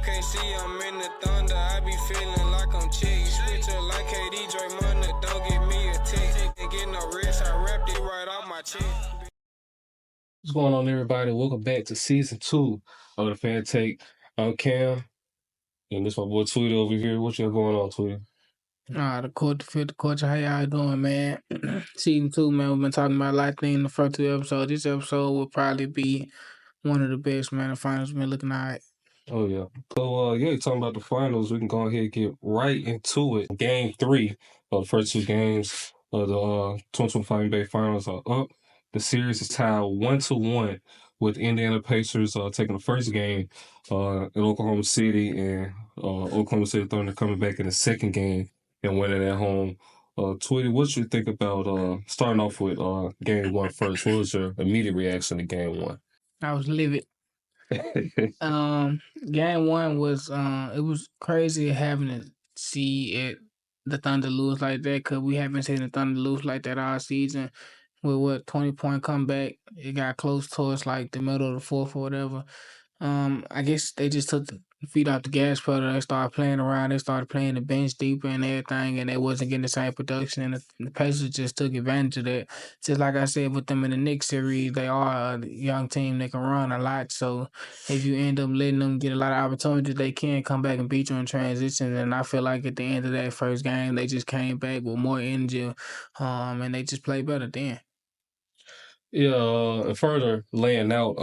OKC, I'm in the thunder. I be feeling like I'm chick. Switch up like KD, Draymond, don't give me a tick. Ain't get no rest, I wrapped it right off my chest. What's going on, everybody? Welcome back to season 2 of the Fan Take. I'm Kam, and this my boy Tweety over here. What you got going on, Tweety? The culture, how y'all doing, man? Season 2, man, we've been talking about a lot of things in the first 2 episodes. This episode will probably be one of the best, man. The finals been looking all right. Oh, yeah. So, you're talking about the finals. We can go ahead and get right into it. Game 3 of the first 2 games of the 2025 NBA Finals are up. The series is tied 1-1 with Indiana Pacers taking the first game in Oklahoma City, and Oklahoma City Thunder coming back in the second game and winning at home. Tweety, what you think about starting off with game 1 first? What was your immediate reaction to game 1? I was livid. Game 1 was it was crazy having to see the Thunder lose like that, because we haven't seen the Thunder lose like that all season. With 20-point comeback, it got close towards like the middle of the fourth or whatever. I guess they just took the feet off the gas pedal. They started playing around. They started playing the bench deeper and everything, and they wasn't getting the same production. And the Pacers just took advantage of that. Just like I said with them in the Knicks series, they are a young team. They can run a lot. So if you end up letting them get a lot of opportunities, they can come back and beat you in transition. And I feel like at the end of that first game, they just came back with more energy, and they just played better then. Yeah, and further laying out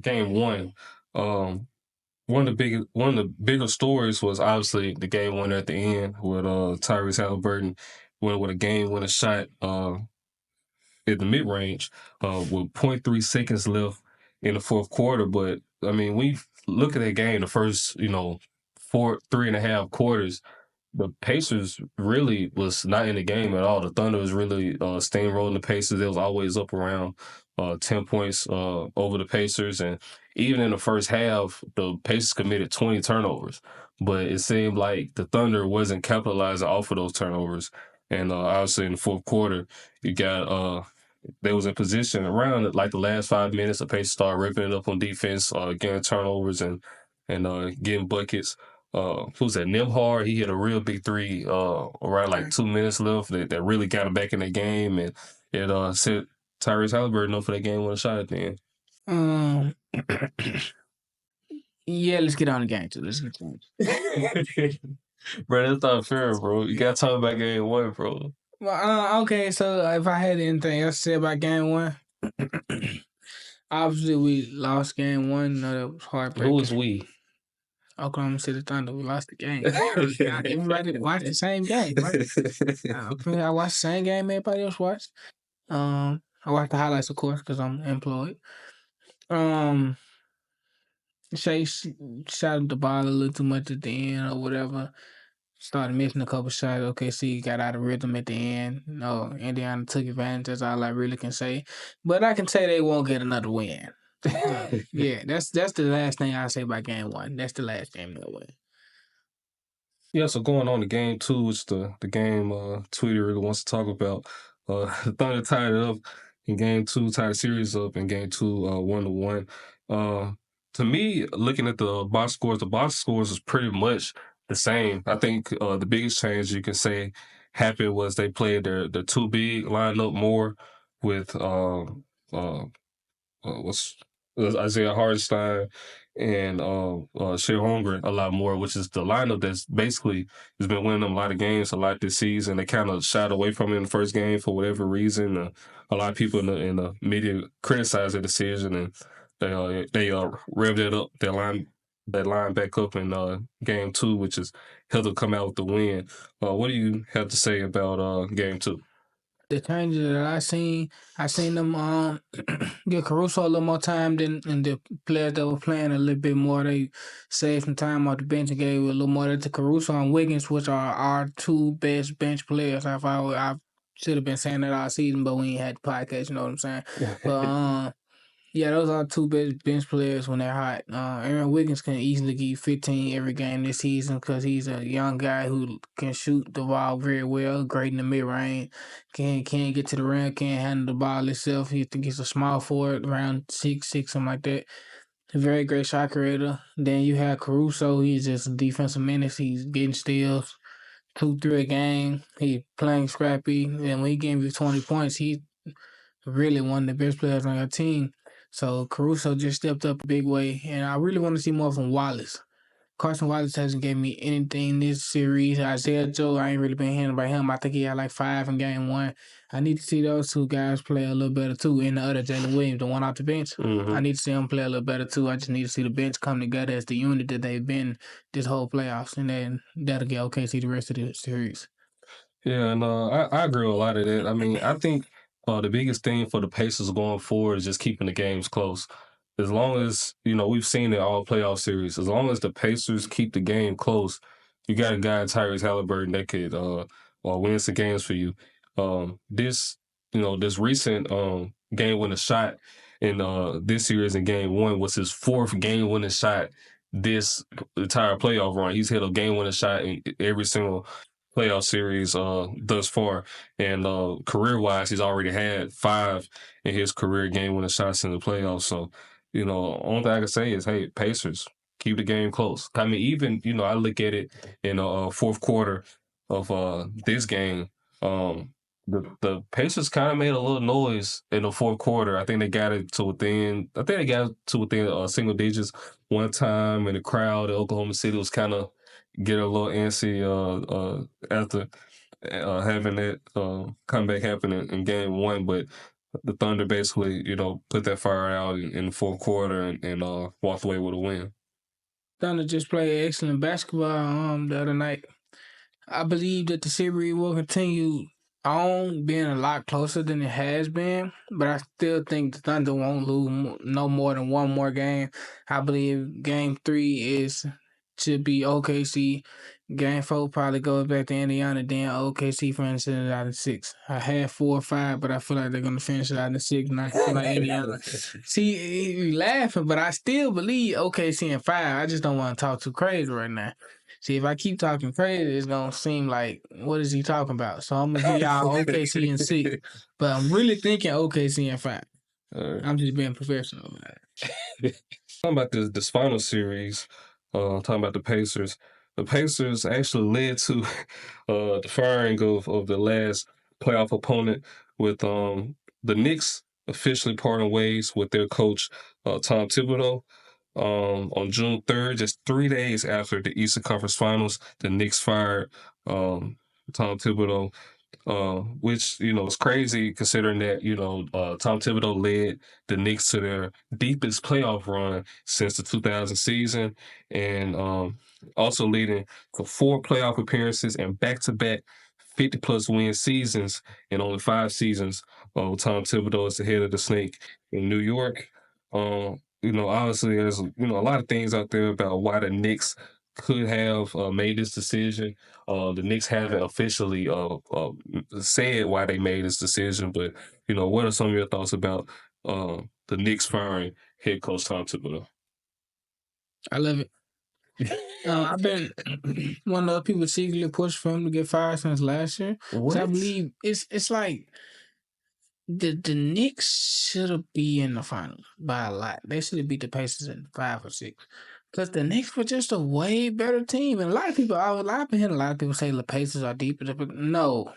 game 1, one of the bigger stories was obviously the game winner at the end with Tyrese Haliburton winning with a game-winning shot in the mid-range with 0.3 seconds left in the fourth quarter. But I mean, we look at that game, the first 3.5 quarters, the Pacers really was not in the game at all. The Thunder was really steamrolling the Pacers. It was always up around 10 points over the Pacers. And even in the first half, the Pacers committed 20 turnovers. But it seemed like the Thunder wasn't capitalizing off of those turnovers. And obviously in the fourth quarter, you got they was in position around like the last 5 minutes. The Pacers started ripping it up on defense, getting turnovers and getting buckets. Who's that? Nimhard, he hit a real big 3 around like 2 minutes left that really got him back in the game, and it set Tyrese Haliburton up for that game with a shot at the end. Yeah, let's get on the game too. Let's get on. Bro, that's not fair, bro. You gotta talk about game 1, bro. Well, okay, so if I had anything else to say about game 1, obviously we lost game 1. No, that was heartbreaking. Who was we? Oklahoma City Thunder. We lost the game. Everybody watched the same game, right? I watched the same game everybody else watched. I watched the highlights, of course, because I'm employed. Shai shot the ball a little too much at the end or whatever. Started missing a couple shots. OKC got out of rhythm at the end. No, Indiana took advantage. That's all I really can say. But I can say they won't get another win. Yeah, that's the last thing I say about game 1. That's the last game they'll win. Yeah, so going on to game 2, which the game Tweety really wants to talk about. The Thunder tied it up in game 2, tied the series up in game 2, 1-1. To me, looking at the box scores is pretty much the same. I think the biggest change you can say happened was they played their 2 big lineup more with Isaiah Hartenstein and Shai Holmgren a lot more, which is the lineup that's basically has been winning them a lot of games a lot this season. They kind of shied away from it in the first game for whatever reason. A lot of people in the media criticized the decision, and they revved it up, that line back up in game 2, which is helped them come out with the win. What do you have to say about game 2? The changes that I seen them give Caruso a little more time than the players that were playing a little bit more. They saved some time off the bench and gave a little more to Caruso and Wiggins, which are our 2 best bench players. I should have been saying that all season, but we ain't had the podcast, you know what I'm saying? But yeah, those are 2 best bench players when they're hot. Aaron Wiggins can easily give you 15 every game this season because he's a young guy who can shoot the ball very well, great in the mid-range, can't get to the rim, can't handle the ball himself. He think he's a small forward, around 6'6", something like that. a very great shot creator. Then you have Caruso. He's just a defensive menace. He's getting steals, 2-3 a game. He playing scrappy. And when he gave you 20 points, he's really one of the best players on your team. So Caruso just stepped up a big way. And I really want to see more from Wallace. Carson Wallace hasn't gave me anything this series. Isaiah Joe, I ain't really been hearing about him. I think he had like 5 in game 1. I need to see those two guys play a little better too. And the other Jalen Williams, the one off the bench, I need to see him play a little better too. I just need to see the bench come together as the unit that they've been this whole playoffs, and then that'll get OKC the rest of the series. Yeah, and I agree with a lot of that. I mean, I think the biggest thing for the Pacers going forward is just keeping the games close. As long as, we've seen it all playoff series, as long as the Pacers keep the game close, you got a guy, Tyrese Haliburton, that could win some games for you. This recent game-winning shot in this series in game 1 was his 4th game-winning shot this entire playoff run. He's hit a game-winning shot in every single playoff series thus far, and career-wise, he's already had 5 in his career game-winning shots in the playoffs. So, only thing I can say is, hey, Pacers, keep the game close. I mean, even I look at it in the fourth quarter of this game. The Pacers kind of made a little noise in the fourth quarter. I think they got it to within. Single digits one time, and the crowd in Oklahoma City was kind of get a little antsy after having that comeback happen in game 1. But the Thunder basically, put that fire out in the fourth quarter and walked away with a win. Thunder just played excellent basketball the other night. I believe that the series will continue on being a lot closer than it has been, but I still think the Thunder won't lose no more than one more game. I believe game 3 should be OKC. Game 4 probably goes back to Indiana, then OKC finishes it out in 6. I had 4 or 5, but I feel like they're going to finish it out in 6, and I feel like Indiana. See, you're laughing, but I still believe OKC in 5. I just don't want to talk too crazy right now. See, if I keep talking crazy, it's going to seem like, what is he talking about? So I'm going to give y'all OKC in 6, but I'm really thinking OKC in 5. I'm just being professional about it. Talking about this final series, talking about the Pacers. The Pacers actually led to the firing of the last playoff opponent with the Knicks officially parting ways with their coach, Tom Thibodeau. On June 3rd, just 3 days after the Eastern Conference Finals, the Knicks fired Tom Thibodeau, which, is crazy considering that, Tom Thibodeau led the Knicks to their deepest playoff run since the 2000 season, and also leading to 4 playoff appearances and back-to-back 50-plus win seasons in only 5 seasons. Tom Thibodeau is the head of the Snake in New York. Obviously, there's a lot of things out there about why the Knicks could have made this decision. The Knicks haven't officially said why they made this decision, but what are some of your thoughts about the Knicks firing head coach Tom Thibodeau? I love it. I've been one of those people secretly pushed for him to get fired since last year. So I believe it's like the Knicks should be in the finals by a lot. They should have beat the Pacers in 5 or 6. Because the Knicks were just a way better team. And a lot of people, I've been hearing a lot of people say the Pacers are deeper. No.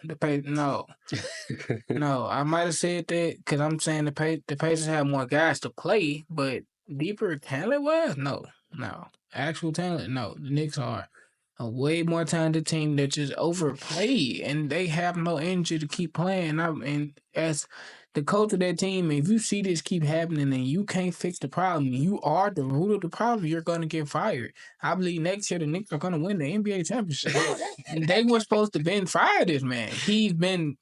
No, I might have said that because I'm saying the Pacers have more guys to play, but deeper talent-wise, no. Actual talent, no. The Knicks are a way more talented team that just overplayed, and they have no energy to keep playing. And as the coach of that team, if you see this keep happening and you can't fix the problem, you are the root of the problem, you're going to get fired. I believe next year the Knicks are going to win the NBA championship. And they were supposed to been fired this man. He's been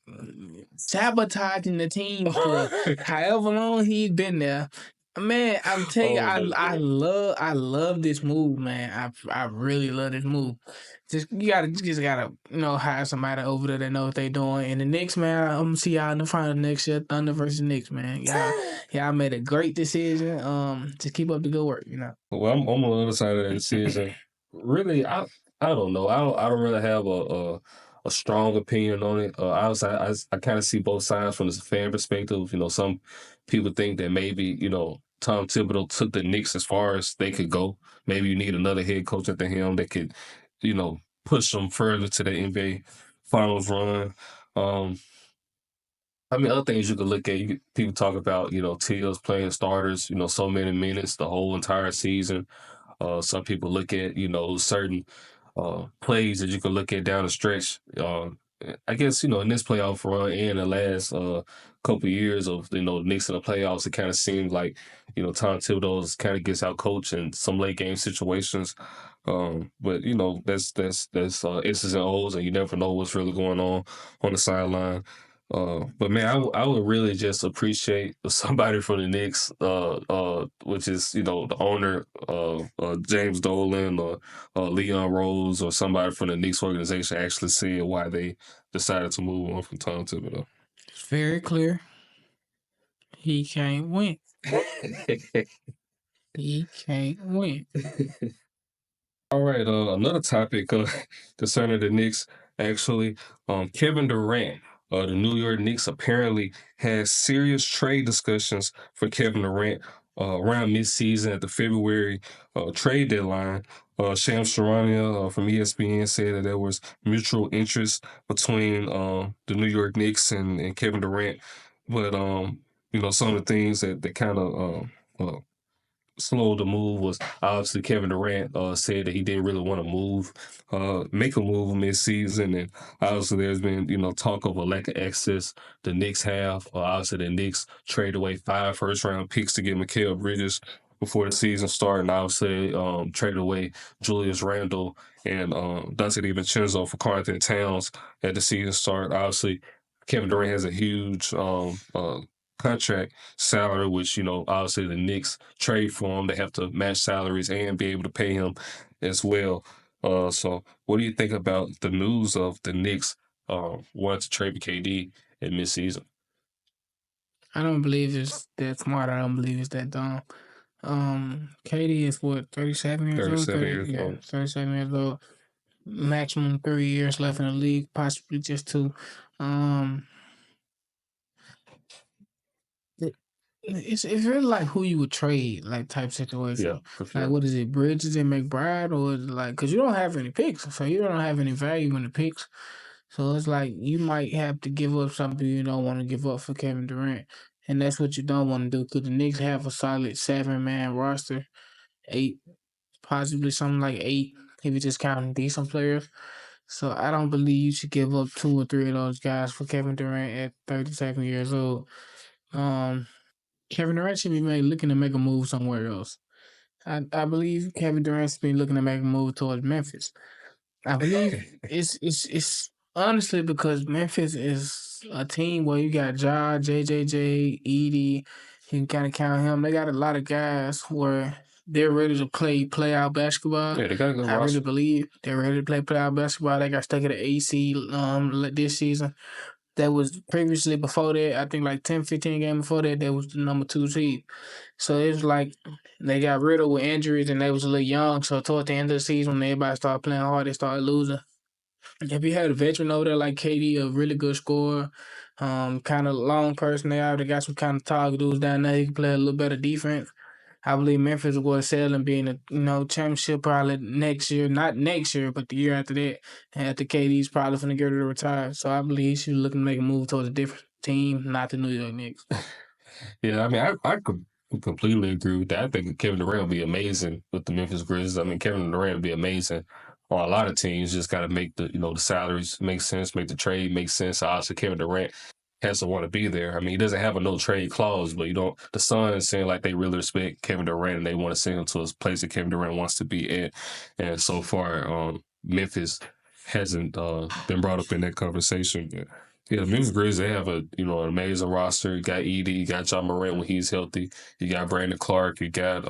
sabotaging the team for however long he's been there. Man, I'm telling you, I love this move, man. I really love this move. You just gotta hire somebody over there that know what they doing. And the Knicks, man, I'm gonna see y'all in the final next year, Thunder versus Knicks, man. Y'all made a great decision. To keep up the good work, Well, I'm on the other side of that decision. Really, I don't know. I don't really have a strong opinion on it. I kind of see both sides from the fan perspective. Some people think that maybe Tom Thibodeau took the Knicks as far as they could go. Maybe you need another head coach at the helm that could, push them further to the NBA Finals run. Other things you could look at, people talk about, Thibs playing starters, so many minutes the whole entire season. Some people look at, certain plays that you can look at down the stretch. I guess, in this playoff run and the last couple of years of, Knicks in the playoffs, it kind of seemed like, Tom Thibodeau kind of gets out coached in some late game situations. But that's S's and O's, and you never know what's really going on the sideline. But man, I would really just appreciate somebody from the Knicks, which is the owner, James Dolan or Leon Rose, or somebody from the Knicks organization actually seeing why they decided to move on from Tom Thibodeau. It's very clear. He can't win. He can't win. All right, another topic concerning the Knicks, actually, Kevin Durant. The New York Knicks apparently had serious trade discussions for Kevin Durant around midseason at the February trade deadline. Shams Charania from ESPN said that there was mutual interest between the New York Knicks and Kevin Durant. But, some of the things that kind of slowed the move was obviously Kevin Durant said that he didn't really want to make a move mid-season, and obviously there's been talk of a lack of access the Knicks have. Obviously the Knicks traded away 5 first-round picks to get Mikal Bridges before the season started, and obviously traded away Julius Randle and Dante DiVincenzo for Carlton Towns at the season start. Obviously Kevin Durant has a huge contract salary, which, obviously the Knicks trade for him. They have to match salaries and be able to pay him as well. So what do you think about the news of the Knicks wanting to trade for KD at midseason? I don't believe it's that smart. I don't believe it's that dumb. KD is what, 37 years old? 37 years old. Maximum 3 years left in the league, possibly just 2. It's really like who you would trade, like, type situation. Yeah, for sure. Like, what is it, Bridges and McBride, or is it like, because you don't have any picks, so you don't have any value in the picks. So it's like you might have to give up something you don't want to give up for Kevin Durant, and that's what you don't want to do, because the Knicks have a solid 7-man roster, 8, possibly something like 8 if you just counting decent players. So I don't believe you should give up 2 or 3 of those guys for Kevin Durant at 37 years old. Kevin Durant should be looking to make a move somewhere else. I believe Kevin Durant's been looking to make a move towards Memphis. I believe it's honestly because Memphis is a team where you got Ja, JJJ, Edie. You can kind of count him. They got a lot of guys where they're ready to play out basketball. Yeah, they got a good I roster. really believe they're ready to play out basketball. They got stuck at the AC this season. That was previously before that, I think like 10, 15 games before that, that was the number 2 seed. So it was like they got riddled with injuries and they was a little young. So toward the end of the season, when everybody started playing hard, they started losing. If you had a veteran over there like KD, a really good scorer, kind of long personality, got some kind of tall dudes down there, he can play a little better defense. I believe Memphis will excel in being a championship probably next year. Not next year, but the year after that. And after KD's probably going to get ready to retire. So I believe he should look to make a move towards a different team, not the New York Knicks. Yeah, I mean, I could completely agree with that. I think Kevin Durant would be amazing with the Memphis Grizzlies. I mean, Kevin Durant would be amazing on a lot of teams. Just got to make the salaries make sense, make the trade make sense. Obviously, Kevin Durant has to want to be there. I mean, he doesn't have a no trade clause, but the Suns seem like they really respect Kevin Durant and they want to send him to a place that Kevin Durant wants to be at. And so far, Memphis hasn't been brought up in that conversation. Yeah, the Memphis Grizzlies, they have an amazing roster. You got Edie, you got John Morant when he's healthy. You got Brandon Clark, you got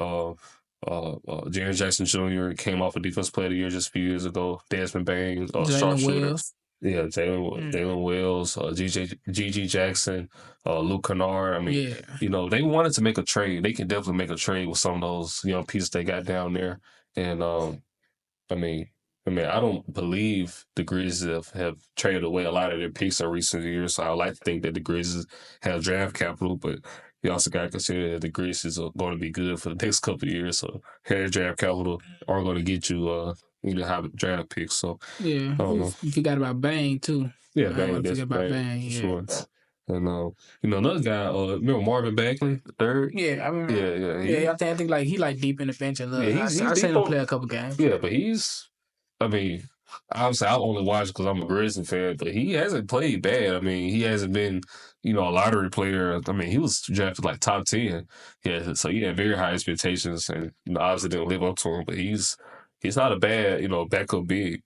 Jaren Jackson Jr. came off a Defensive Player of the Year just a few years ago. Desmond Bain, sharpshooter. Yeah, Jalen Wells, Gigi Jackson, Luke Kennard. I mean, they wanted to make a trade. They can definitely make a trade with some of those pieces they got down there. And I mean, I don't believe the Grizzlies have traded away a lot of their picks in recent years. So I like to think that the Grizzlies have draft capital, but you also got to consider that the Grizzlies are going to be good for the next couple of years. So head draft capital are going to get you high draft picks. So Yeah, I don't know. you forgot about Bang too. Yeah, I don't Bang, want to that's forget about Bang. for Yeah. sure. And another guy, remember Marvin Bagley, the third? Yeah, I remember. Yeah. I think like he like deep in the bench and look. Yeah, I he's seen deep him play a couple games. Yeah, but obviously I only watch because I'm a Grizzlies fan, but he hasn't played bad. I mean, he hasn't been, a lottery player. I mean, he was drafted like top 10. Yeah, so he had very high expectations and obviously didn't live up to him, but he's not a bad, backup big.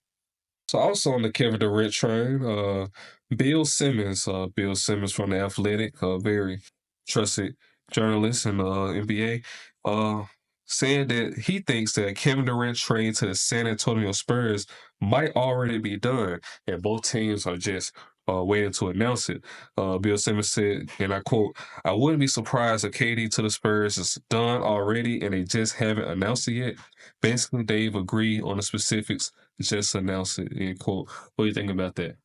So also on the Kevin Durant train, Bill Simmons from The Athletic, very trusted journalist in the NBA, saying that he thinks that Kevin Durant's trade to the San Antonio Spurs might already be done, and both teams are just waiting to announce it. Bill Simmons said, and I quote, "I wouldn't be surprised if KD to the Spurs is done already and they just haven't announced it yet. Basically, they've agreed on the specifics, just announce it," end quote. What do you think about that?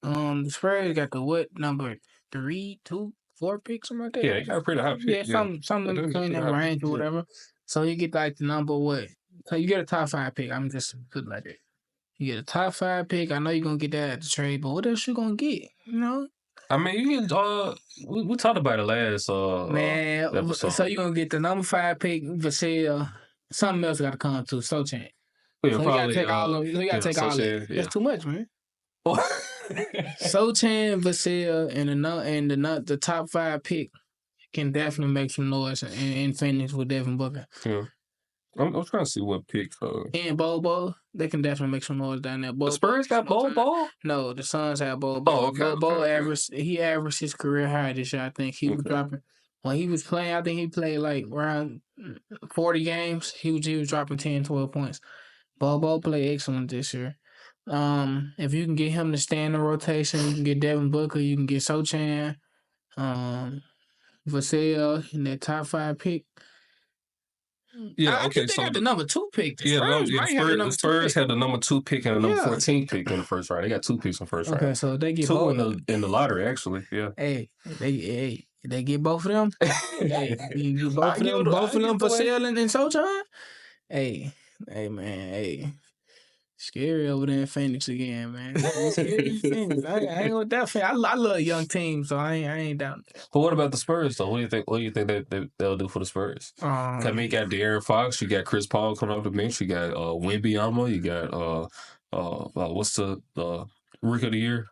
The Spurs got the what number 3, 2, 4 picks, something like that. Yeah, they got a pretty high pick. Yeah, something between that range or whatever. So you get like the number what? So you get a top 5 pick. I'm just put it like that. You get a top 5 pick. I know you're gonna get that at the trade, but what else you gonna get? I mean, you can. We talked about it last episode. So you're gonna get the number 5 pick, Vassell. Something else got to come to Sochan. Yeah, so probably. You gotta take all of. You gotta take all of it. That's too much, man. Sochan, Vassell, and the top 5 pick can definitely make some noise in Phoenix with Devin Booker. Yeah. I'm trying to see what pick. And Bobo, they can definitely make some noise down there. The Spurs got Bobo? No, the Suns have Bobo. Oh, okay. Bobo averaged his career high this year. I think he was dropping. When he was playing, I think he played like around 40 games. He was dropping 10, 12 points. Bobo played excellent this year. If you can get him to stay in the rotation, you can get Devin Booker, you can get Sochan, Vassell in that top 5 pick. Yeah, I think they got the number 2 pick. The Spurs had the number 2 pick and the number 14 pick in the first round. They got 2 picks in the first round. Okay, so they get 2 in the lottery, actually. Yeah. Hey, they get both of them. You both of them Vassell and Sochan. Hey, man. Scary over there in Phoenix again, man. Scary in Phoenix. I ain't with that fan. I love young teams, so I ain't down. But what about the Spurs, though? What do you think they'll do for the Spurs? I mean, you got De'Aaron Fox, you got Chris Paul coming off the bench, you got Wembanyama, you got what's the Rookie of the Year?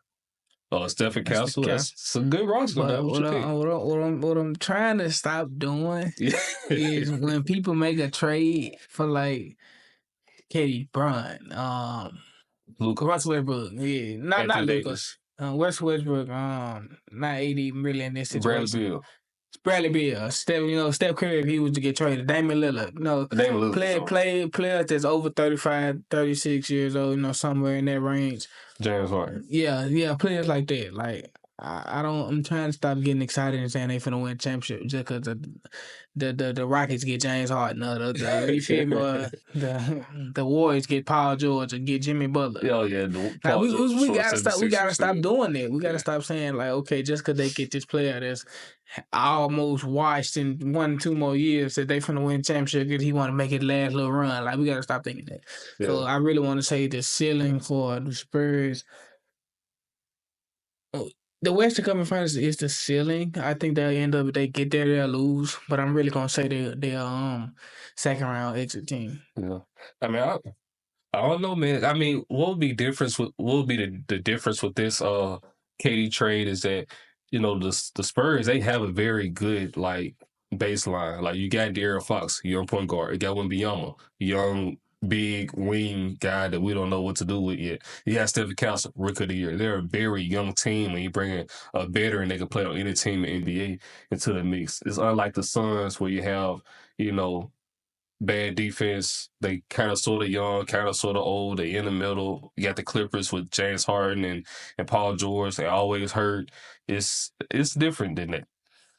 Stephen Castle. That's a good roster. What I'm trying to stop doing is when people make a trade for like Katie Bryant, Russ Westbrook, not Lucas, West Westbrook, not AD really in this situation. Bradley Beal, Steph Curry if he was to get traded, Damian Lillard, players that's over 35, 36 years old, somewhere in that range. James Harden. Yeah, players like that. Like I'm trying to stop getting excited and saying they finna win a championship just because the Rockets get James Harden, you feel me? The Warriors get Paul George and get Jimmy Butler. Oh yeah, we gotta stop doing that. We gotta stop saying like, okay, just because they get this player that's almost washed in 1-2 more years that they finna win championship because he want to make it last little run. Like we gotta stop thinking that. Yeah. So I really want to say the ceiling for the Spurs. The Western Conference Finals is the ceiling. I think they'll end up, if they get there, they'll lose. But I'm really going to say they're second round exit team. Yeah. I mean, I don't know, man. I mean, what would be the difference with this KD trade is that, the Spurs, they have a very good, like, baseline. Like, you got De'Aaron Fox, young point guard. You got Wembanyama, young big wing guy that we don't know what to do with yet. You got Stephen Castle, Rookie of the Year. They're a very young team when you bring in a veteran that can play on any team in the NBA into the mix. It's unlike the Suns where you have, bad defense. They kind of sort of young, kind of sort of old. They in the middle. You got the Clippers with James Harden and Paul George. They always hurt. It's different than that.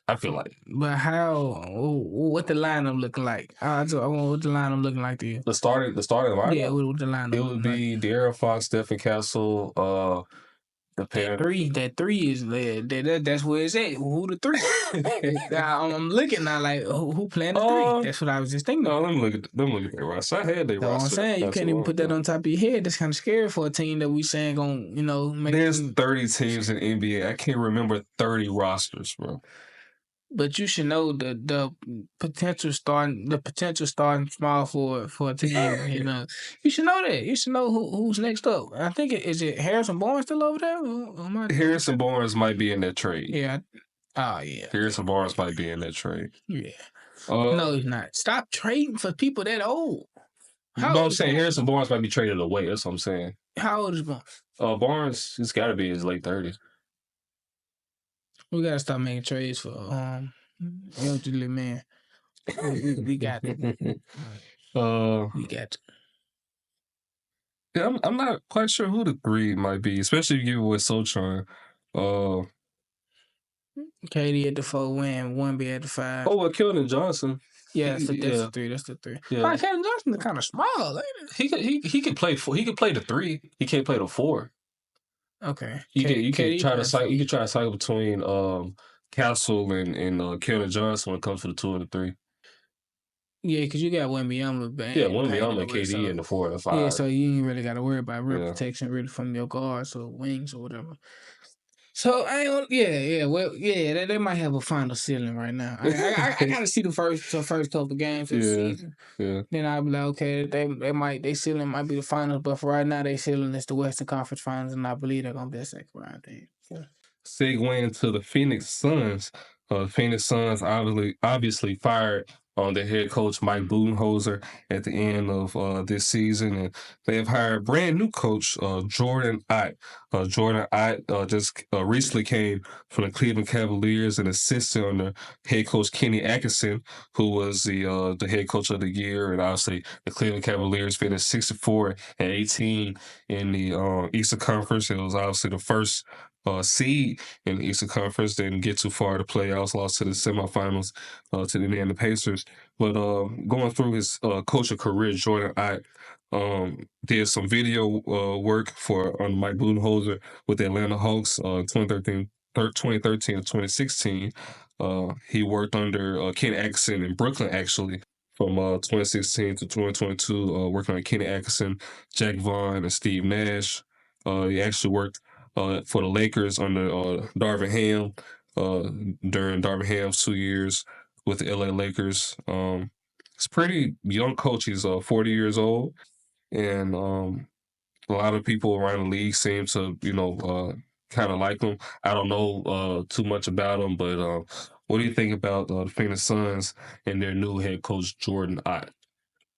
I feel like. But what the lineup looking like? I want what the lineup looking like to you. The starting lineup? Yeah, what the lineup it would be De'Aaron Fox, Stephen Castle, That three is that's where it's at. Who the three? I'm looking now like who playing the three? That's what I was just thinking. No, let me look at their roster. I had their roster. That's what I'm saying. You can't even put that on top of your head. That's kind of scary for a team that we saying gonna make. There's 30 teams in NBA. I can't remember 30 rosters, bro. But you should know the potential starting small for a team. You should know that. You should know who's next up. I think is it Harrison Barnes still over there? Harrison Barnes might be in that trade. Yeah. Oh yeah. Harrison Barnes might be in that trade. Yeah. No, he's not. Stop trading for people that old. I'm saying Harrison Barnes might be traded away. That's what I'm saying. How old is Barnes? Barnes, he's got to be in his late 30s. We gotta stop making trades for elderly man. We got to. We got to. Yeah, I'm not quite sure who the three might be, especially if you give away Soltron. KD at the 4, Wemby at the 5. Oh, well, Keldon Johnson. Yeah, that's the 3. That's the 3. Yeah. Like, Keldon Johnson is kind of small. He can play 4. He can play the 3. He can't play the 4. Okay. You can try to cycle between Castle and Keldon Johnson when it comes to the 2 and the 3. Yeah, because you got Wembyama. Yeah, Wembyama and KD in the 4 and the 5. Yeah, so you ain't really got to worry about real protection really from your guards or wings or whatever. So they might have a final ceiling right now. I gotta see the first couple of games of the season. Yeah. Then I'll be like, okay, they ceiling might be the finals, but for right now, they ceiling is the Western Conference Finals, and I believe they're gonna be a second round team. Yeah. Segue into the Phoenix Suns. The Phoenix Suns obviously fired their head coach Mike Budenholzer at the end of this season, and they have hired brand new coach Jordan Ott. Jordan Ott just recently came from the Cleveland Cavaliers and assisted under head coach Kenny Atkinson, who was the head coach of the year, and obviously the Cleveland Cavaliers finished 64-18 in the Eastern Conference. It was obviously the first seed in the Eastern Conference. They didn't get too far to playoffs, lost to the semifinals to the Indiana Pacers. But going through his coaching career, Jordan Ott did some video work for Mike Budenholzer with the Atlanta Hawks 2013 to 2016. He worked under Kenny Atkinson in Brooklyn, actually, from 2016 to 2022, working on Kenny Atkinson, Jack Vaughn, and Steve Nash. He actually worked for the Lakers under Darvin Ham during Darvin Ham's 2 years with the LA Lakers. He's a pretty young coach. He's 40 years old, and a lot of people around the league seem to, kind of like him. I don't know too much about him, but what do you think about the Phoenix Suns and their new head coach, Jordan Ott?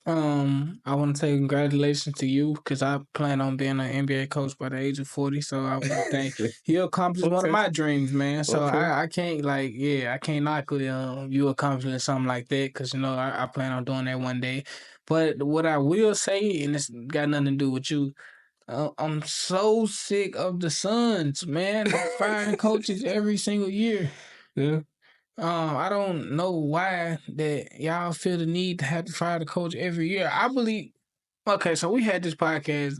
I want to say congratulations to you because I plan on being an NBA coach by the age of 40. So I want to thank you. Accomplished one of my dreams, man. So I can't I can't knock you accomplishing something like that because I plan on doing that one day. But what I will say, and it's got nothing to do with you, I'm so sick of the Suns, man. Firing coaches every single year. Yeah. I don't know why that y'all feel the need to have to fire the coach every year. I believe. Okay, so we had this podcast.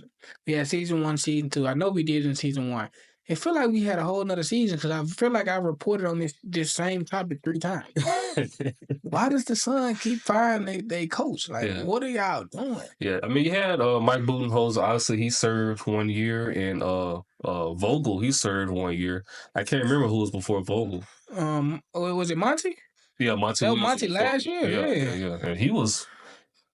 We had season 1, season 2. I know we did in season 1. It feel like we had a whole nother season because I feel like I reported on this same topic 3 times. Why does the Sun keep firing they coach? What are y'all doing? Yeah, I mean, you had Mike Budenholzer. Obviously, he served 1 year, and Vogel, he served 1 year. I can't remember who was before Vogel. Was it Monty? Yeah, Monty. That was Monty last year. Yeah. And he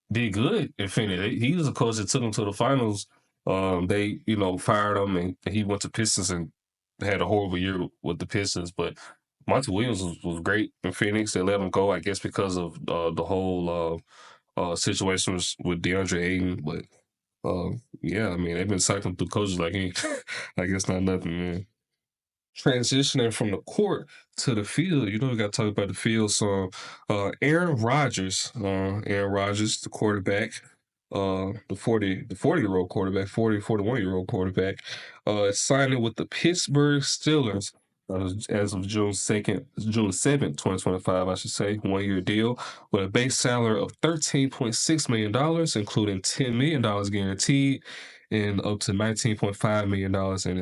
did good in Phoenix. He was a coach that took him to the finals. They, fired him, and he went to Pistons and had a horrible year with the Pistons. But Monty Williams was great in Phoenix. They let him go, I guess, because of the whole situation with DeAndre Ayton. But I mean, they've been cycling through coaches like it's not nothing, man. Transitioning from the court to the field, we got to talk about the field. So, Aaron Rodgers, the quarterback, the 40-year-old quarterback, 41-year-old quarterback, is signing with the Pittsburgh Steelers as of June 7th, 2025, I should say, 1-year deal with a base salary of $13.6 million, including $10 million guaranteed and up to $19.5 million in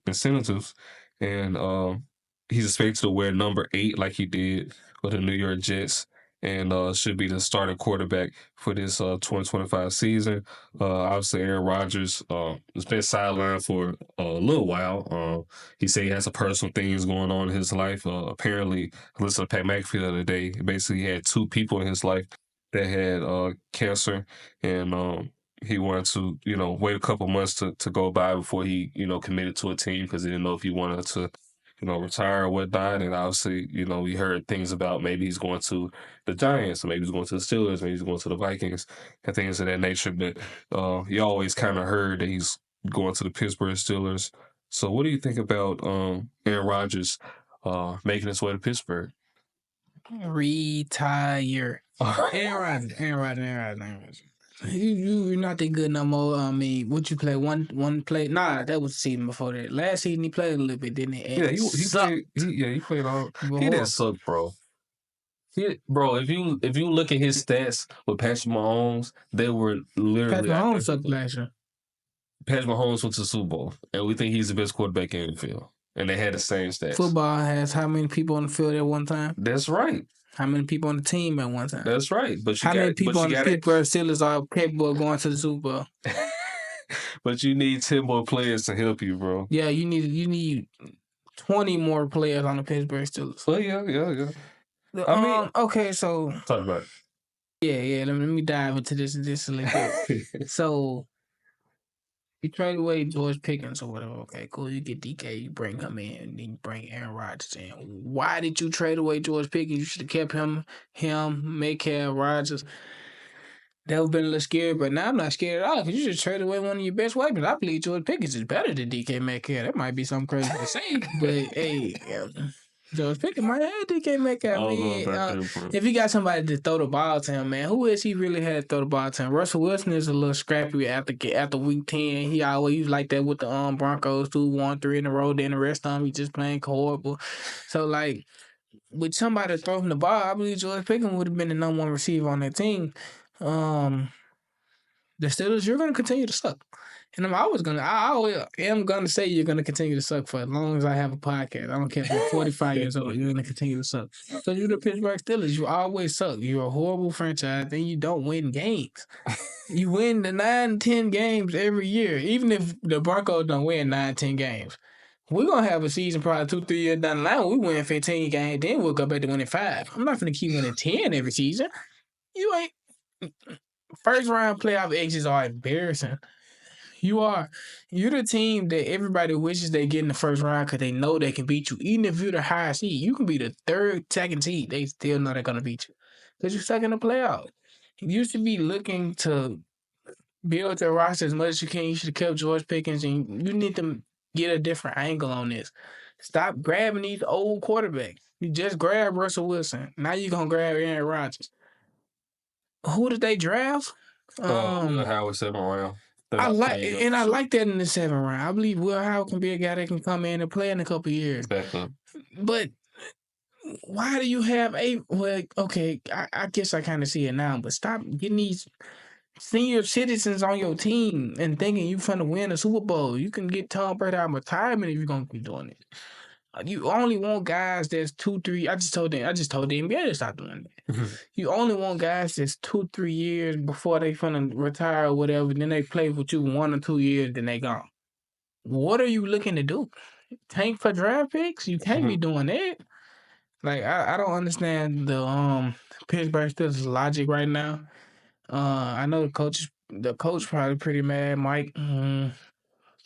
incentives. And he's expected to wear number 8 like he did with the New York Jets, and should be the starting quarterback for this 2025 season. Obviously, Aaron Rodgers has been sidelined for a little while. He said he has some personal things going on in his life. Apparently, I listened to Pat McAfee today. Basically, he had 2 people in his life that had cancer, and he wanted to, wait a couple months to go by before he, committed to a team because he didn't know if he wanted to, retire or whatnot. And obviously, we heard things about maybe he's going to the Giants, or maybe he's going to the Steelers, maybe he's going to the Vikings, and things of that nature. But you always kind of heard that he's going to the Pittsburgh Steelers. So what do you think about Aaron Rodgers making his way to Pittsburgh? Retire. Aaron Rodgers. You're not that good no more. I mean, what you play? One play? Nah, that was the season before that. Last season he played a little bit, didn't he? Yeah, he played all. He didn't suck, bro. Bro, if you look at his stats with Patrick Mahomes, they were literally. Patrick Mahomes sucked last year. Patrick Mahomes went to the Super Bowl, and we think he's the best quarterback in the field. And they had the same stats. Football has how many people on the field at one time? That's right. How many people on the team at one time? That's right. But how many people on the Pittsburgh Steelers are capable of going to the Super Bowl? But you need 10 more players to help you, bro. Yeah, you need 20 more players on the Pittsburgh Steelers. Oh yeah. I mean, okay, so talk about it. Yeah. Let me dive into this a little bit. So you trade away George Pickens or whatever. Okay, cool. You get DK, you bring him in, and then you bring Aaron Rodgers in. Why did you trade away George Pickens? You should have kept him, Metcalf, Rodgers. That would have been a little scary, but now I'm not scared at all because you just traded away one of your best weapons. I believe George Pickens is better than DK Metcalf. That might be something crazy to say, but hey, George Pickens might have DK Metcalf. If he got somebody to throw the ball to him, man, who is he really had to throw the ball to him? Russell Wilson is a little scrappy after week 10. He always like that with the Broncos, 2-1-3 in a row. Then the rest of them, he just playing horrible. So, like, with somebody to throw him the ball, I believe George Pickens would have been the number 1 receiver on that team. The Steelers, you're going to continue to suck. And I am going to say you're going to continue to suck for as long as I have a podcast. I don't care if you're 45 years old, you're going to continue to suck. So you're the Pittsburgh Steelers. You always suck. You're a horrible franchise, and you don't win games. You win the 9-10 games every year. Even if the Broncos don't win 9-10 games, we're going to have a season probably 2-3 years down the line. We win 15 games, then we'll go back to winning 5. I'm not going to keep winning 10 every season. You ain't. First round playoff exits are embarrassing. You're the team that everybody wishes they get in the first round because they know they can beat you. Even if you're the highest seed, you can be the second seed. They still know they're going to beat you because you're stuck in the playoffs. You should be looking to build their roster as much as you can. You should have kept George Pickens, and you need to get a different angle on this. Stop grabbing these old quarterbacks. You just grabbed Russell Wilson. Now you're going to grab Aaron Rodgers. Who did they draft? Howard 7th round. I like that in the 7th round. I believe Will Howard can be a guy that can come in and play in a couple of years. Exactly. But why do you have I guess I kind of see it now, but stop getting these senior citizens on your team and thinking you're going to win a Super Bowl. You can get Tom Brady out of retirement if you're going to keep doing it. You only want guys that's 2-3. I just told the NBA to stop doing that. Mm-hmm. You only want guys that's 2-3 years before they finna retire or whatever. Then they play with you 1 or 2 years, then they gone. What are you looking to do? Tank for draft picks? You can't be doing that. Like I don't understand the Pittsburgh Steelers logic right now. I know the coach probably pretty mad, Mike.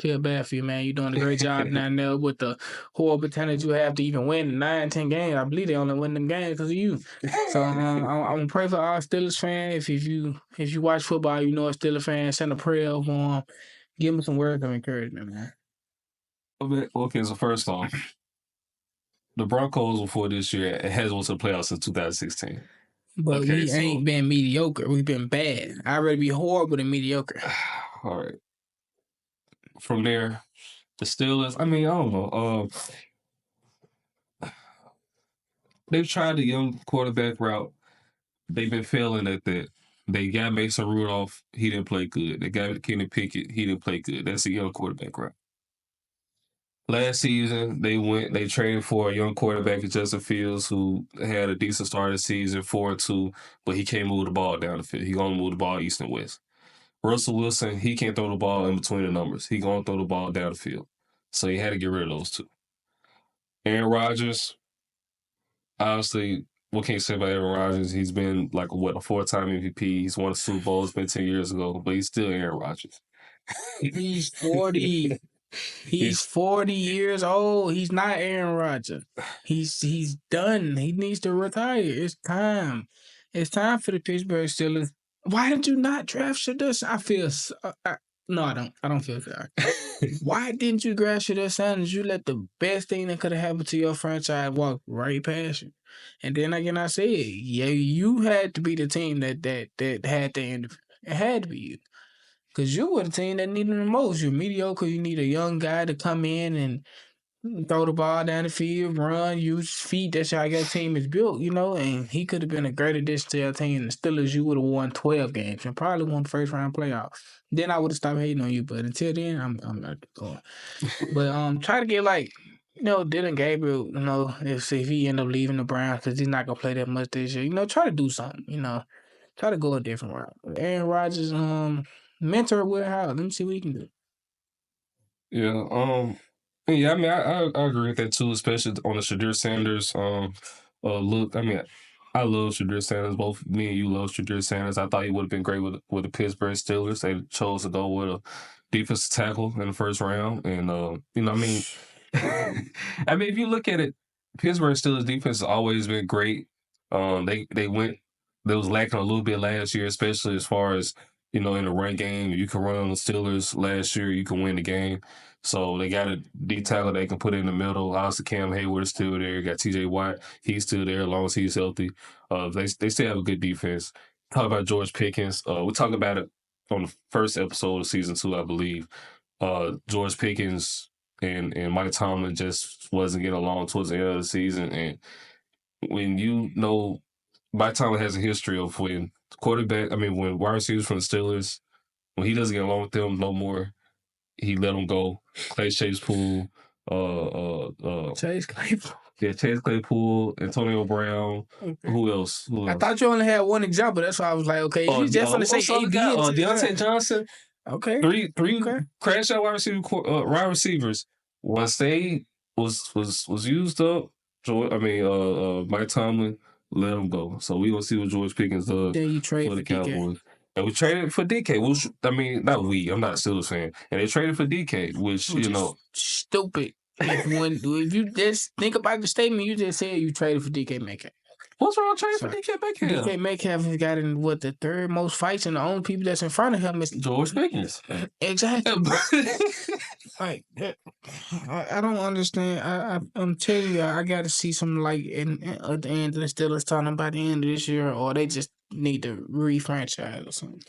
Feel bad for you, man. You're doing a great job down there with the horrible talent you have to even win 9-10 games. I believe they only win them games because of you. So I'm gonna pray for all Steelers fans. If you watch football, you know a Steelers fan. Send a prayer for them. Give them some words of encouragement, man. Okay, so first off, the Broncos before this year has went to the playoffs since 2016. But we ain't been mediocre. We've been bad. I'd rather be horrible than mediocre. All right. From there, the Steelers, I mean, I don't know. They've tried the young quarterback route. They've been failing at that. They got Mason Rudolph. He didn't play good. They got Kenny Pickett. He didn't play good. That's a young quarterback, right? Last season, they traded for a young quarterback, Justin Fields, who had a decent start of the season, 4-2, but he can't move the ball down the field. He gonna move the ball east and west. Russell Wilson, he can't throw the ball in between the numbers. He gonna throw the ball down the field. So he had to get rid of those two. Aaron Rodgers, obviously, what can you say about Aaron Rodgers? He's been like a 4-time MVP. He's won a Super Bowl. It's been 10 years ago, but he's still Aaron Rodgers. He's 40. He's 40 years old. He's not Aaron Rodgers. He's done. He needs to retire. It's time. It's time for the Pittsburgh Steelers. Why did you not draft Shedeur? I feel no, I don't. I don't feel sorry. Why didn't you draft Shedeur Sanders? You let the best thing that could have happened to your franchise walk right past you. And then again, I said, yeah, you had to be the team that had the end. It had to be you. Because you were the team that needed the most. You're mediocre. You need a young guy to come in and throw the ball down the field, run, use feet. That's how your team is built, and he could have been a great addition to your team. The Steelers, you would have won 12 games and probably won first-round playoffs. Then I would have stopped hating on you. But until then, I'm not going. But try to get, Dylan Gabriel, if he end up leaving the Browns because he's not going to play that much this year, try to do something, Try to go a different route. Aaron Rodgers, mentor Will Howard. Let me see what he can do. Yeah. Yeah. I mean, I agree with that too, especially on the Shedeur Sanders look. I mean, I love Shedeur Sanders. Both me and you love Shedeur Sanders. I thought he would have been great with the Pittsburgh Steelers. They chose to go with a defensive tackle in the first round, and I mean, if you look at it, Pittsburgh Steelers defense has always been great. They was lacking a little bit last year, especially as far as in the run game. You can run on the Steelers last year, you can win the game. So they got a D tackle they can put in the middle. Obviously, Cam Hayward is still there. You got TJ Watt, he's still there as long as he's healthy. They still have a good defense. Talk about George Pickens. We talked about it on the first episode of season 2, I believe. George Pickens and Mike Tomlin just wasn't getting along towards the end of the season. And when Mike Tomlin has a history of when wide receivers from the Steelers, when he doesn't get along with them no more, he let them go. Chase Claypool, Chase Claypool. Yeah, Chase Claypool, Antonio Brown. Okay. Who else? I thought you only had one example. That's why I was like, okay, you just want to say AB. Deontay Johnson. Okay. Three crash out wide receivers. Once they was used up, Mike Tomlin let them go. So we gonna see what George Pickens does then you trade for the Cowboys. And we traded for DK. Not we. I'm not a Steelers fan. And they traded for DK, which stupid. If you just think about the statement you just said, you traded for DK Metcalf. What's wrong with trading for DK Metcalf? DK Metcalf has gotten the third most fights, and the only people that's in front of him is George Pickens. Exactly. I don't understand. I'm telling you, I got to see some light at the end of the Steelers talking about the end of this year, or they just need to re-franchise or something.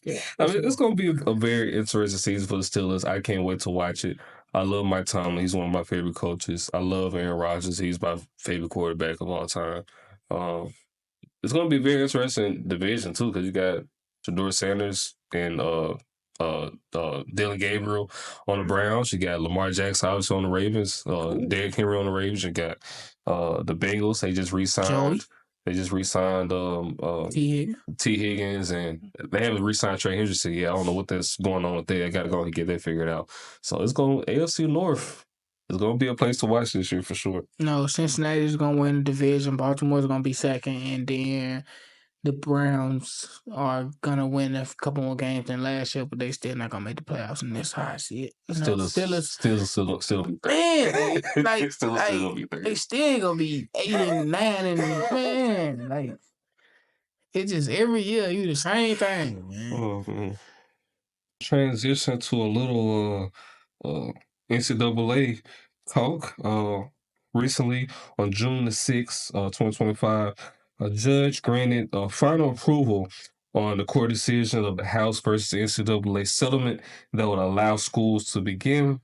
It's going to be a very interesting season for the Steelers. I can't wait to watch it. I love Mike Tomlin. He's one of my favorite coaches. I love Aaron Rodgers. He's my favorite quarterback of all time. It's going to be a very interesting division, too, because you got Shedeur Sanders and Dylan Gabriel on the Browns. You got Lamar Jackson, obviously, on the Ravens. Derrick Henry on the Ravens. You got the Bengals. They just re-signed. They just re-signed T. Higgins, and they haven't re-signed Trey Hendrickson yet. I don't know what that's going on with that. I got to go and get that figured out. So AFC North is going to be a place to watch this year for sure. No, Cincinnati is going to win the division. Baltimore is going to be second, and then the Browns are going to win a couple more games than last year, but they still not going to make the playoffs, and that's how I see it. Still man, they still going to be 8 and 9, and man, it's just every year you the same thing, man. Transition to a little NCAA talk. Recently, on June the 6th, 2025, a judge granted final approval on the court decision of the House versus NCAA settlement that would allow schools to begin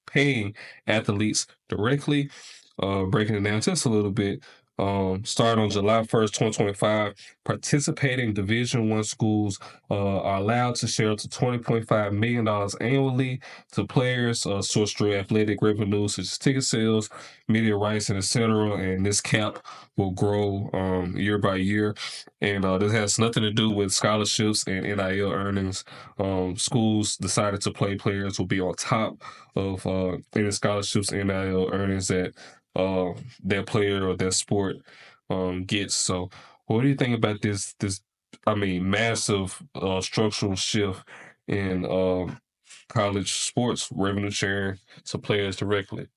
paying athletes directly. Breaking it down just a little bit, Starting on July 1st, 2025, participating Division I schools are allowed to share up to $20.5 million annually to players, source through athletic revenue such as ticket sales, media rights, and etc. And this cap will grow year by year. And this has nothing to do with scholarships and NIL earnings. Schools decided to play players will be on top of any scholarships and NIL earnings that their player or their sport gets. So what do you think about this massive structural shift in college sports revenue sharing to players directly?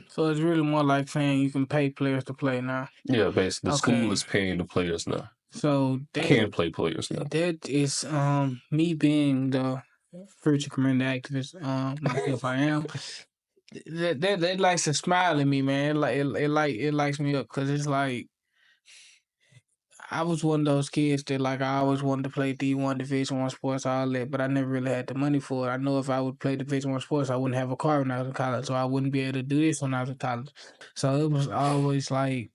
So it's really more like saying you can pay players to play now. Yeah, basically the school is paying the players now. So that Can play players now. That is me being the future community activist myself I am. That likes to smile at me, man. It lights me up because it's like I was one of those kids that like I always wanted to play D1 Division I sports, all that, but I never really had the money for it. I know if I would play Division I sports, I wouldn't have a car when I was in college, so I wouldn't be able to do this when I was in college. So it was always like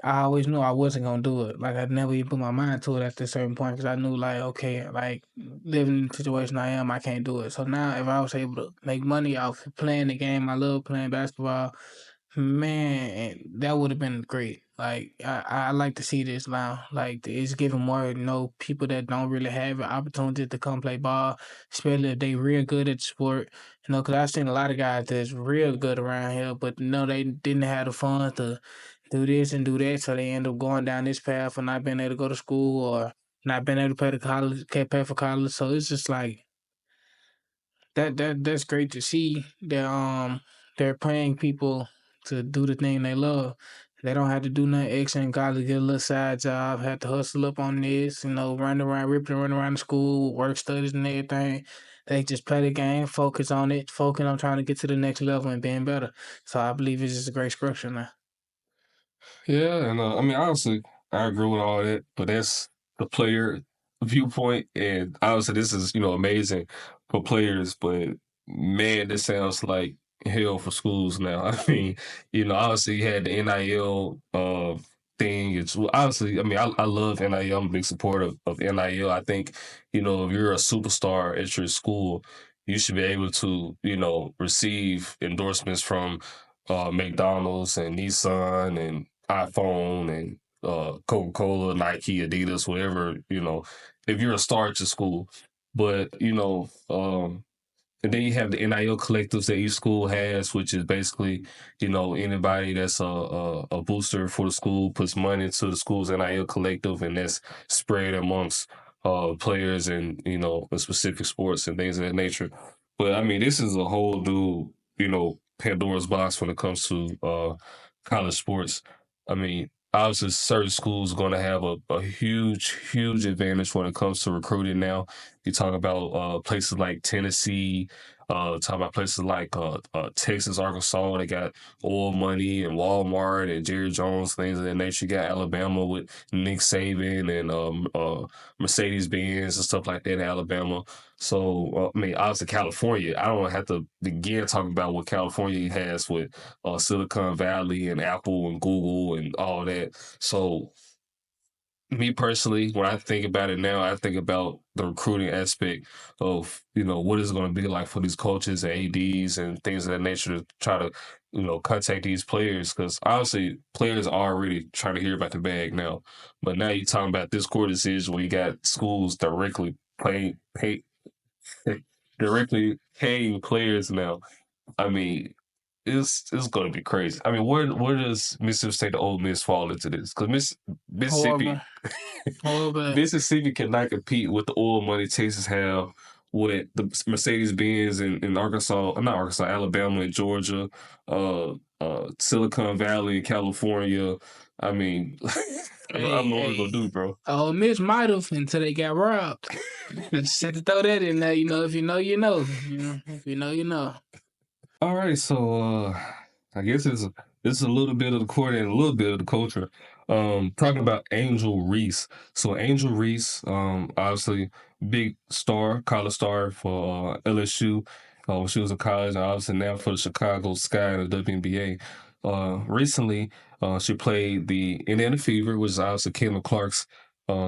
I always knew I wasn't gonna do it. Like I never even put my mind to it at a certain point because I knew like, okay, like living in the situation I am, I can't do it. So now if I was able to make money off playing the game, I love playing basketball, man, that would have been great. Like I like to see this now. Like it's giving more, people that don't really have an opportunity to come play ball, especially if they real good at the sport. Because I've seen a lot of guys that's real good around here, but they didn't have the funds to do this and do that, so they end up going down this path and not being able to go to school or not being able to pay the college, can't pay for college. So it's just like that's great to see that they're paying people to do the thing they love. They don't have to do nothing extra in college, get a little side job, have to hustle up on this, run around the school, work studies and everything. They just play the game, focus on it, focus on trying to get to the next level and being better. So I believe it's just a great structure now. Yeah, and honestly, I agree with all that, but that's the player viewpoint, and obviously this is amazing for players, but man, this sounds like hell for schools now. I mean, obviously you had the NIL thing. It's obviously, I love NIL. I'm a big supporter of NIL. I think if you're a superstar at your school, you should be able to receive endorsements from McDonald's and Nissan and iPhone and Coca-Cola, Nike, Adidas, whatever, if you're a star at your school. But, and then you have the NIL collectives that each school has, which is basically, anybody that's a booster for the school puts money into the school's NIL collective, and that's spread amongst players and, in specific sports and things of that nature. But, this is a whole new, Pandora's box when it comes to college sports. Obviously, certain schools are going to have a huge, huge advantage when it comes to recruiting now. You talk about places like Tennessee, talk about places like Texas, Arkansas. They got oil money and Walmart and Jerry Jones, things of that nature. You got Alabama with Nick Saban and Mercedes-Benz and stuff like that in Alabama. So, obviously California, I don't have to begin talking about what California has with Silicon Valley and Apple and Google and all that. So, me personally, when I think about it now, I think about the recruiting aspect of, what is it going to be like for these coaches and ADs and things of that nature to try to, contact these players. Because obviously players are already trying to hear about the bag now. But now you're talking about this court decision where you got schools directly directly paying players now. It's going to be crazy. Where does Mississippi State, the Ole Miss, fall into this? Because Mississippi, Mississippi cannot compete with the oil money Texas have with the Mercedes-Benz in Arkansas, not Arkansas, Alabama and Georgia, Silicon Valley and California. I don't know what we're going to do, bro. Ole Miss might have until they got robbed. I just had to throw that in there. If you know, you know. If you know, you know. All right, so I guess it's a little bit of the court and a little bit of the culture. Talking about Angel Reese. So Angel Reese, obviously big star, college star for LSU when she was in college, and obviously now for the Chicago Sky and the WNBA. Recently, she played the Indiana Fever, which is obviously Caitlin Clark's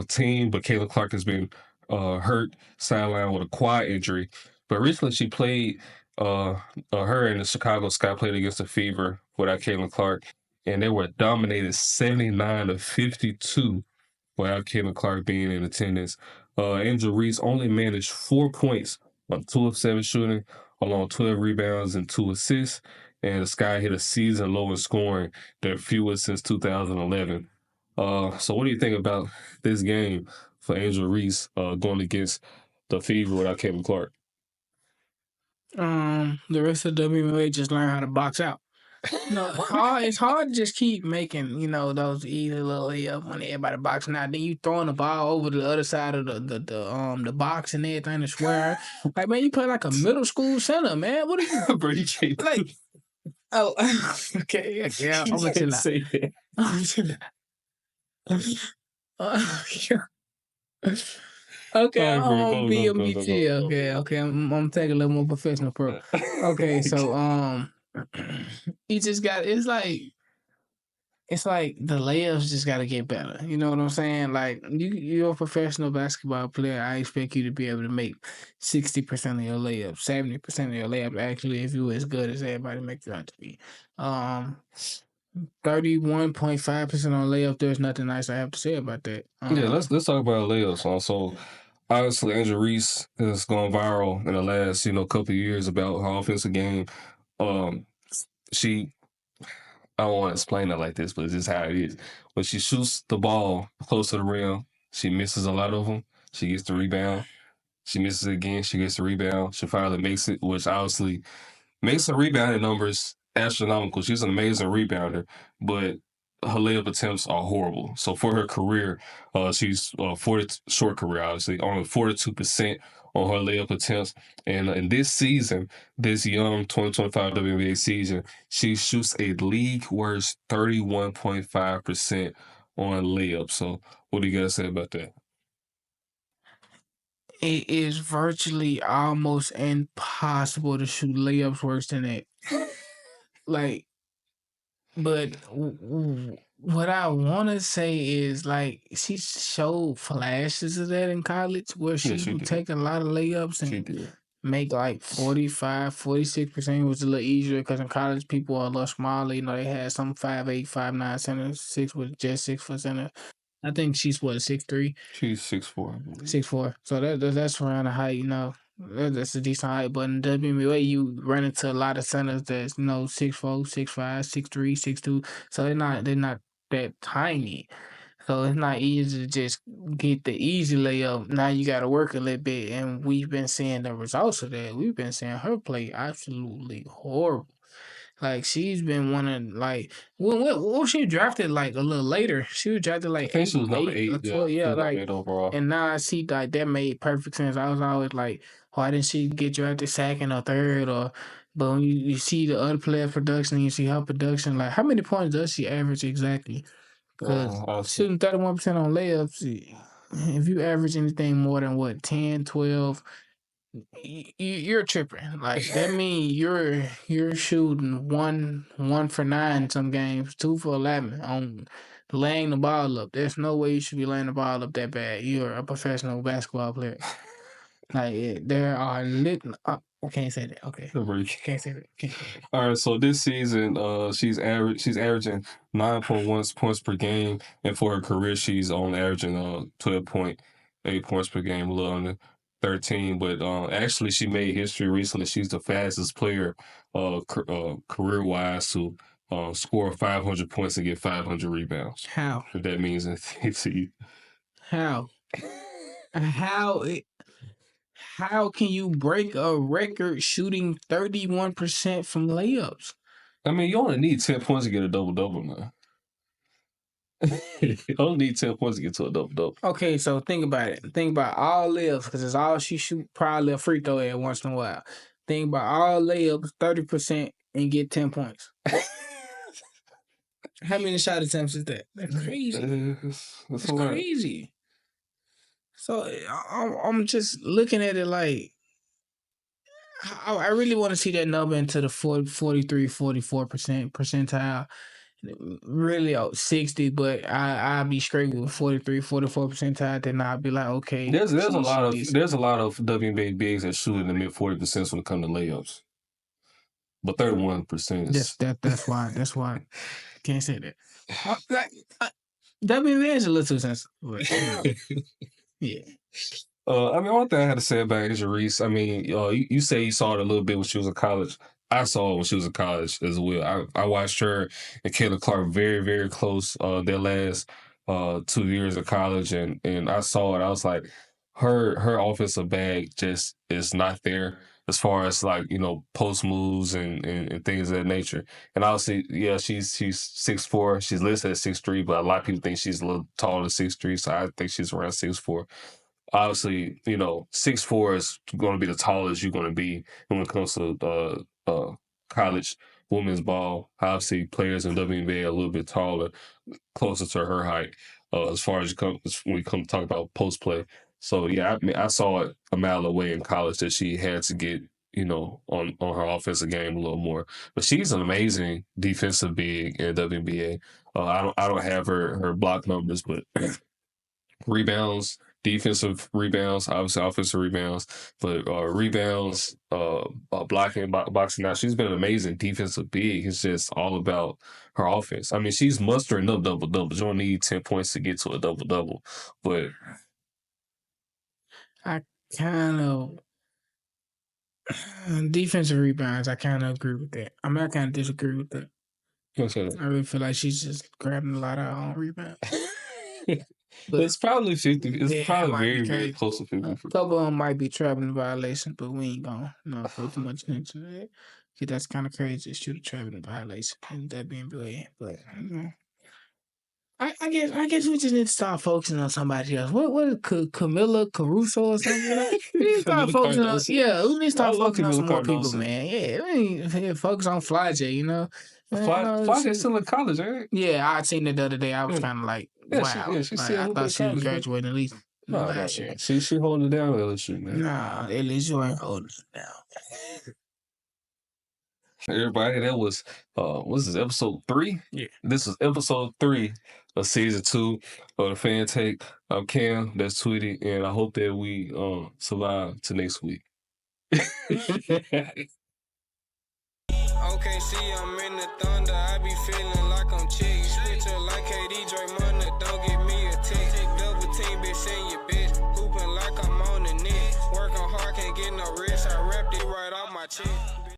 team, but Caitlin Clark has been hurt, sidelined with a quad injury. But recently, she played. Her and the Chicago Sky played against the Fever without Caitlin Clark, and they were dominated 79-52 without Caitlin Clark being in attendance. Angel Reese only managed 4 points on 2 of 7 shooting, along 12 rebounds and 2 assists. And the Sky hit a season low in scoring, their fewest since 2011. So what do you think about this game for Angel Reese going against the Fever without Caitlin Clark? The rest of the WNBA just learn how to box out. It's hard to just keep making, those easy little layups when everybody boxing out. Then you throwing the ball over to the other side of the box and everything to swear. Like, man, you play like a middle school center, man. What are you Bro, you can't like? Oh, okay, yeah, I'm gonna chill out. say that. Okay, All right, bro, I'm be a go. BT. Okay, I'm taking a little more professional pro. Okay, so you just got. It's like the layups just got to get better. You know what I'm saying? Like you're a professional basketball player. I expect you to be able to make 60% of your layups, 70% of your layups. Actually, if you were as good as everybody makes you out to be, 31.5% on layup. There's nothing nice I have to say about that. Yeah, let's talk about layups. Also, obviously, Angel Reese has gone viral in the last couple of years about her offensive game. She, I don't want to explain it like this, but it's just how it is. When she shoots the ball close to the rim, she misses a lot of them. She gets the rebound. She misses it again. She gets the rebound. She finally makes it, which obviously makes her rebounding numbers astronomical. She's an amazing rebounder, but her layup attempts are horrible. So for her career, she's short career, obviously, only 42% on her layup attempts. And in this season, this young 2025 WNBA season, she shoots a league worst 31.5% on layups. So what do you guys say about that? It is virtually almost impossible to shoot layups worse than that. Like, but what I want to say is, like, she showed flashes of that in college where she she would did. take a lot of layups She and did. make like 45, 46%, was a little easier because in college people are a little smaller. They had some 5'8", 5'9" centers, 6 with just 6 foot center. I think she's 6'3". She's 6'4". 6'4". So that's around the height, That's a decent height. But in WNBA, you run into a lot of centers that's 6'4", 6'5", 6'3", 6'2". So they're not that tiny. So it's not easy to just get the easy layup. Now you got to work a little bit, and we've been seeing the results of that. We've been seeing her play absolutely horrible. Like, she's been one of, like, when was she drafted, like, a little later? She was drafted, like, I think she was number 8. or 12, yeah, like, 8 overall. and now I see, like, that made perfect sense. I was always like, why didn't she get drafted second or third? But when you see the other player production and you see her production, like, how many points does she average exactly? Because shooting 31% on layups, if you average anything more than, 10, 12, you're tripping. Like, that means you're shooting one for 9 some games, 2 for 11 on laying the ball up. There's no way you should be laying the ball up that bad. You're a professional basketball player. Like, there are I can't say that. Okay, can't say that. All right, so this season, she's averaging 9.1 points per game, and for her career, she's only averaging 12.8 points per game, a little under 13. But actually, she made history recently. She's the fastest player, career-wise, to score 500 points and get 500 rebounds. How? If that means anything to you. How? How can you break a record shooting 31% from layups? I mean, you only need 10 points to get a double-double now. You only need 10 points to get to a double-double. Okay, so think about it. Think about all layups, because it's all she shoot, probably a free throw at once in a while. Think about all layups, 30%, and get 10 points. How many shot attempts is that? That's crazy. That's crazy. So I'm just looking at it like, I really want to see that number into the 43, 44% percentile. Really 60, but I'll be straight with 43, 44 percentile. Then I'll be like, okay. There's a lot of WNBA bigs that shoot in the mid 40% when it comes to layups, but 31% is that's why can't say that. WNBA is a little too sensitive. But, yeah. I mean, one thing I had to say about Angel Reese, I mean, you say you saw it a little bit when she was in college. I saw it when she was in college as well. I watched her and Kayla Clark very, very close their last 2 years of college, and I saw it. I was like, her offensive bag just is not there as far as like, you know, post moves and things of that nature. And obviously, yeah, she's 6'4". She's listed at 6'3", but a lot of people think she's a little taller than 6'3", so I think she's around 6'4". Obviously, you know, 6'4" is going to be the tallest you're going to be when it comes to college women's ball. Obviously, players in WNBA are a little bit taller, closer to her height, as far as when we come to talk about post play. So yeah, I mean, I saw it a mile away in college that she had to get, you know, on her offensive game a little more. But she's an amazing defensive big in WNBA. I don't have her block numbers, but rebounds, defensive rebounds, obviously offensive rebounds, but rebounds, blocking, boxing. Now she's been an amazing defensive big. It's just all about her offense. I mean, she's mustering up double doubles. You don't need 10 points to get to a double double, but I kind of defensive rebounds. I kind of agree with that. I mean, I kind of disagree with that. I really feel like she's just grabbing a lot of her own rebounds. But it's probably 50. It's probably very, very close to 50. A couple of them might be traveling violation, but we ain't gonna pay too much attention to that. Cause that's kind of crazy to shoot a traveling violation and that being brilliant. But I guess we just need to start focusing on somebody else. What is Camilla Caruso or something? Like? We need to start focusing on we need to start focusing on some more people, man. Yeah, we need to focus on Flyj, you know. Flyj's still in college, ain't it? Yeah, I seen it the other day. I was kind of like, wow. I thought she was graduating at least last year. She holding it down at LSU, man. Nah, LSU ain't holding it down. Everybody, that was what's this, episode 3? Yeah. This is episode 3 of season 2 of the Fan Take. I'm Kam, that's Tweety, and I hope that we survive to next week. Okay, see, I'm in the thunder. I be feeling like I'm cheap. Switch up like KD, Draymond,